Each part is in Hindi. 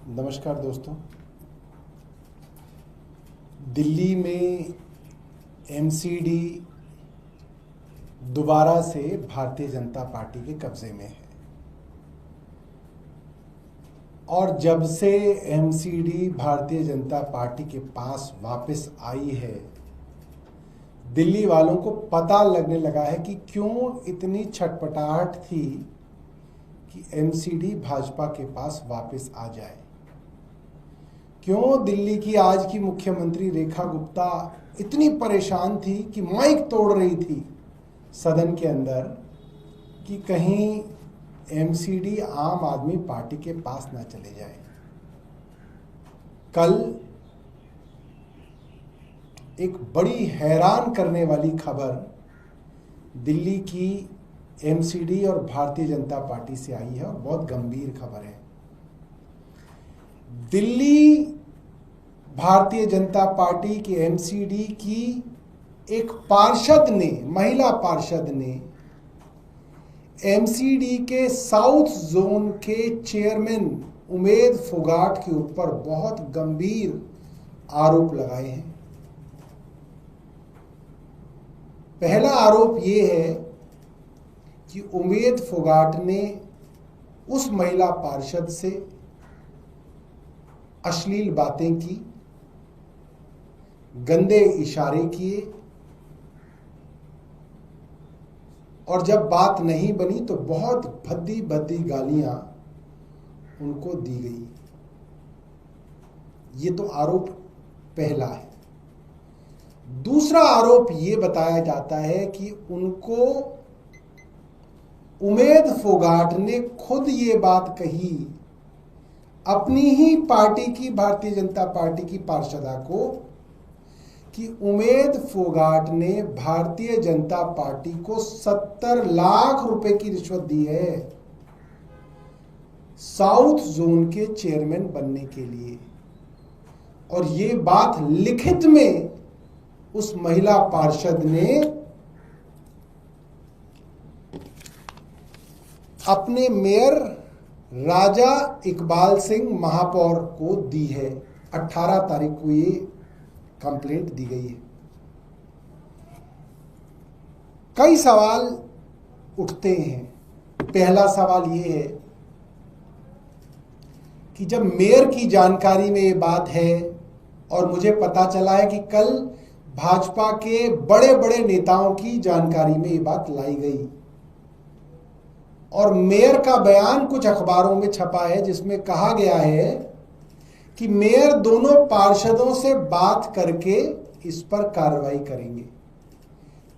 नमस्कार दोस्तों। दिल्ली में एमसीडी दोबारा से भारतीय जनता पार्टी के कब्जे में है और जब से एमसीडी भारतीय जनता पार्टी के पास वापस आई है, दिल्ली वालों को पता लगने लगा है कि क्यों इतनी छटपटाहट थी कि एमसीडी भाजपा के पास वापस आ जाए। क्यों दिल्ली की आज की मुख्यमंत्री रेखा गुप्ता इतनी परेशान थी कि माइक तोड़ रही थी सदन के अंदर कि कहीं एमसीडी आम आदमी पार्टी के पास ना चले जाए। कल एक बड़ी हैरान करने वाली खबर दिल्ली की एमसीडी और भारतीय जनता पार्टी से आई है और बहुत गंभीर खबर है। दिल्ली भारतीय जनता पार्टी की एमसीडी की एक पार्षद ने, महिला पार्षद ने एमसीडी के साउथ जोन के चेयरमैन उमेद फोगाट के ऊपर बहुत गंभीर आरोप लगाए हैं। पहला आरोप यह है कि उमेद फोगाट ने उस महिला पार्षद से अश्लील बातें की, गंदे इशारे किए और जब बात नहीं बनी तो बहुत भद्दी भद्दी गालियां उनको दी गई। ये तो आरोप पहला है। दूसरा आरोप ये बताया जाता है कि उनको उमेद फोगाट ने खुद ये बात कही अपनी ही पार्टी की, भारतीय जनता पार्टी की पार्षदा को, कि उमेद फोगाट ने भारतीय जनता पार्टी को 70 लाख रुपए की रिश्वत दी है साउथ जोन के चेयरमैन बनने के लिए। और ये बात लिखित में उस महिला पार्षद ने अपने मेयर राजा इकबाल सिंह महापौर को दी है। 18 तारीख को ये कंप्लेंट दी गई है। कई सवाल उठते हैं। पहला सवाल ये है कि जब मेयर की जानकारी में ये बात है और मुझे पता चला है कि कल भाजपा के बड़े बड़े नेताओं की जानकारी में ये बात लाई गई और मेयर का बयान कुछ अखबारों में छपा है जिसमें कहा गया है कि मेयर दोनों पार्षदों से बात करके इस पर कार्रवाई करेंगे।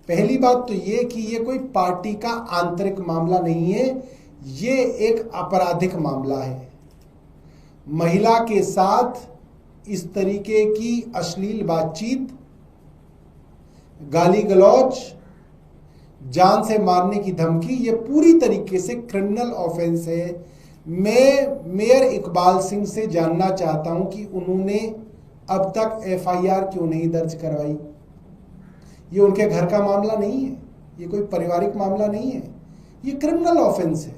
पहली बात तो ये कि ये कोई पार्टी का आंतरिक मामला नहीं है, ये एक आपराधिक मामला है। महिला के साथ इस तरीके की अश्लील बातचीत, गाली गलौज, जान से मारने की धमकी, ये पूरी तरीके से क्रिमिनल ऑफेंस है। मैं मेयर इकबाल सिंह से जानना चाहता हूं कि उन्होंने अब तक एफआईआर क्यों नहीं दर्ज करवाई। ये उनके घर का मामला नहीं है, ये कोई पारिवारिक मामला नहीं है, ये क्रिमिनल ऑफेंस है।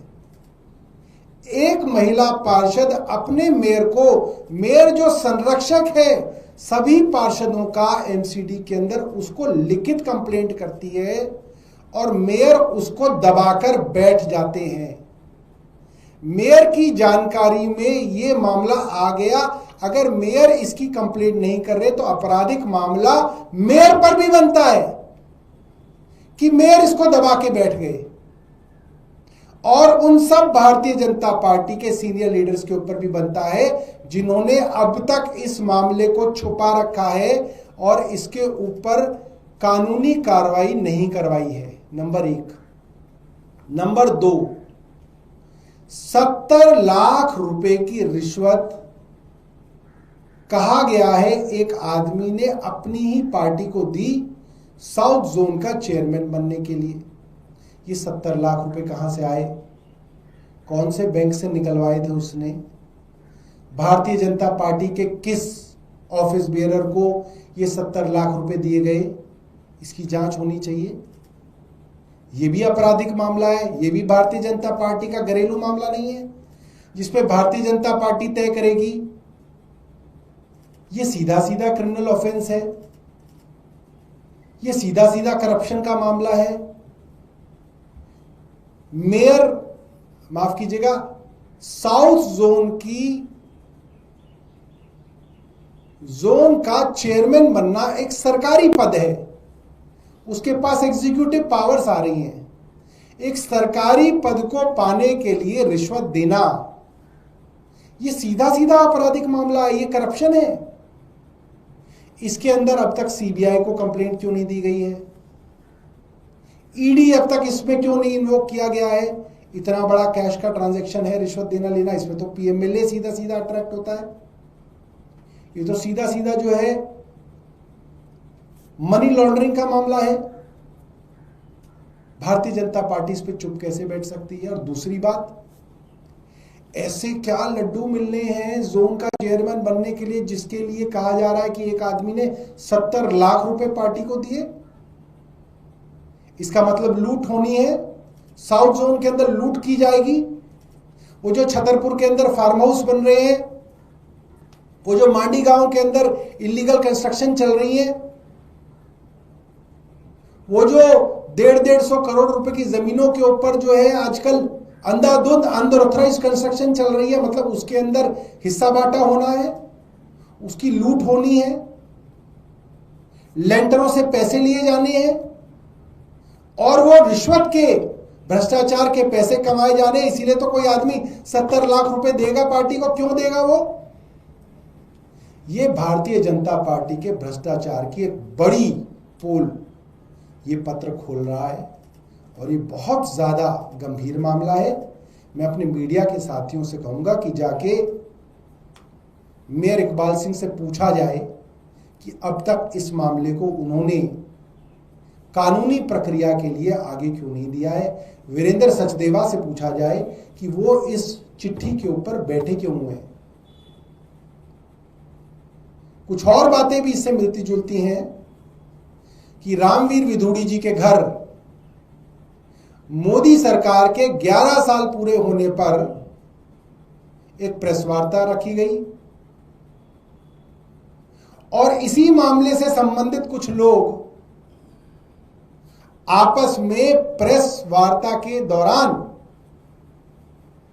एक महिला पार्षद अपने मेयर को, मेयर जो संरक्षक है सभी पार्षदों का एमसीडी के अंदर, उसको लिखित कंप्लेंट करती है और मेयर उसको दबाकर बैठ जाते हैं। मेयर की जानकारी में ये मामला आ गया। अगर मेयर इसकी कंप्लेंट नहीं कर रहे तो आपराधिक मामला मेयर पर भी बनता है कि मेयर इसको दबा के बैठ गए। और उन सब भारतीय जनता पार्टी के सीनियर लीडर्स के ऊपर भी बनता है जिन्होंने अब तक इस मामले को छुपा रखा है और इसके ऊपर कानूनी कार्रवाई नहीं करवाई है। नंबर 1। नंबर 2, 70 लाख रुपए की रिश्वत कहा गया है एक आदमी ने अपनी ही पार्टी को दी साउथ जोन का चेयरमैन बनने के लिए। ये 70 लाख रुपए कहां से आए? कौन से बैंक से निकलवाए थे उसने? भारतीय जनता पार्टी के किस ऑफिस बेयरर को ये 70 लाख रुपए दिए गए? इसकी जांच होनी चाहिए। ये भी आपराधिक मामला है, ये भी भारतीय जनता पार्टी का घरेलू मामला नहीं है। जिसपे भारतीय जनता पार्टी तय करेगी। ये सीधा सीधा क्रिमिनल ऑफेंस है, ये सीधा सीधा करप्शन का मामला है। मेयर, माफ कीजिएगा, साउथ जोन का चेयरमैन बनना एक सरकारी पद है, उसके पास एग्जीक्यूटिव पावर्स आ रही हैं। एक सरकारी पद को पाने के लिए रिश्वत देना, ये सीधा सीधा आपराधिक मामला है, ये करप्शन है। इसके अंदर अब तक सीबीआई को कंप्लेंट क्यों नहीं दी गई है? ईडी अब तक इसमें क्यों नहीं इन्वोक किया गया है? इतना बड़ा कैश का ट्रांजैक्शन है, रिश्वत देना लेना, इसमें तो पीएमएलए सीधा सीधा अट्रैक्ट होता है। ये तो सीधा सीधा जो है मनी लॉन्ड्रिंग का मामला है। भारतीय जनता पार्टी इस पे चुप कैसे बैठ सकती है? और दूसरी बात, ऐसे क्या लड्डू मिलने हैं जोन का चेयरमैन बनने के लिए, जिसके लिए कहा जा रहा है कि एक आदमी ने 70 लाख रुपए पार्टी को दिए? इसका मतलब लूट होनी है, साउथ जोन के अंदर लूट की जाएगी। वो जो छतरपुर के अंदर फार्म हाउस बन रहे हैं, वो जो मांडी गांव के अंदर इलीगल कंस्ट्रक्शन चल रही है, वो जो 150 करोड़ रुपए की जमीनों के ऊपर जो है आजकल अंधाधुंध अनऑथराइज्ड कंस्ट्रक्शन चल रही है, मतलब उसके अंदर हिस्सा बांटा होना है, उसकी लूट होनी है, लेंटरों से पैसे लिए जाने हैं और वो रिश्वत के, भ्रष्टाचार के पैसे कमाए जाने। इसीलिए तो कोई आदमी 70 लाख रुपए देगा पार्टी को। क्यों देगा वो? ये भारतीय जनता पार्टी के भ्रष्टाचार की एक बड़ी पोल ये पत्र खोल रहा है और ये बहुत ज्यादा गंभीर मामला है। मैं अपने मीडिया के साथियों से कहूंगा कि जाके मेयर इकबाल सिंह से पूछा जाए कि अब तक इस मामले को उन्होंने कानूनी प्रक्रिया के लिए आगे क्यों नहीं दिया है। वीरेंद्र सचदेवा से पूछा जाए कि वो इस चिट्ठी के ऊपर बैठे क्यों हुए हैं। कुछ और बातें भी इससे मिलती जुलती हैं कि रामवीर विधुड़ी जी के घर मोदी सरकार के 11 साल पूरे होने पर एक प्रेस वार्ता रखी गई और इसी मामले से संबंधित कुछ लोग आपस में प्रेस वार्ता के दौरान,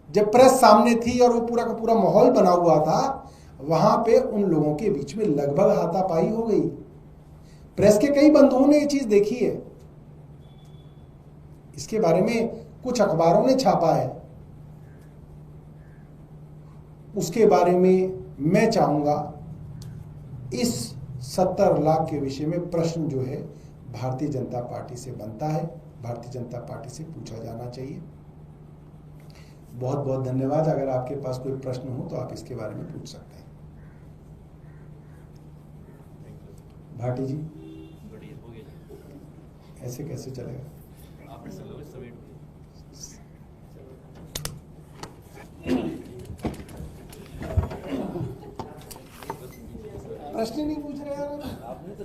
जब प्रेस सामने थी और वो पूरा का पूरा माहौल बना हुआ था, वहां पे उन लोगों के बीच में लगभग हाथापाई हो गई। प्रेस के कई बंधुओं ने ये चीज देखी है, इसके बारे में कुछ अखबारों ने छापा है। उसके बारे में मैं चाहूंगा इस 70 लाख के विषय में प्रश्न जो है भारतीय जनता पार्टी से बनता है, भारतीय जनता पार्टी से पूछा जाना चाहिए। बहुत बहुत धन्यवाद। अगर आपके पास कोई प्रश्न हो तो आप इसके बारे में पूछ सकते हैं। भाटी जी, ऐसे कैसे चलेगा? प्रश्न नहीं पूछ रहे यार। आपने तो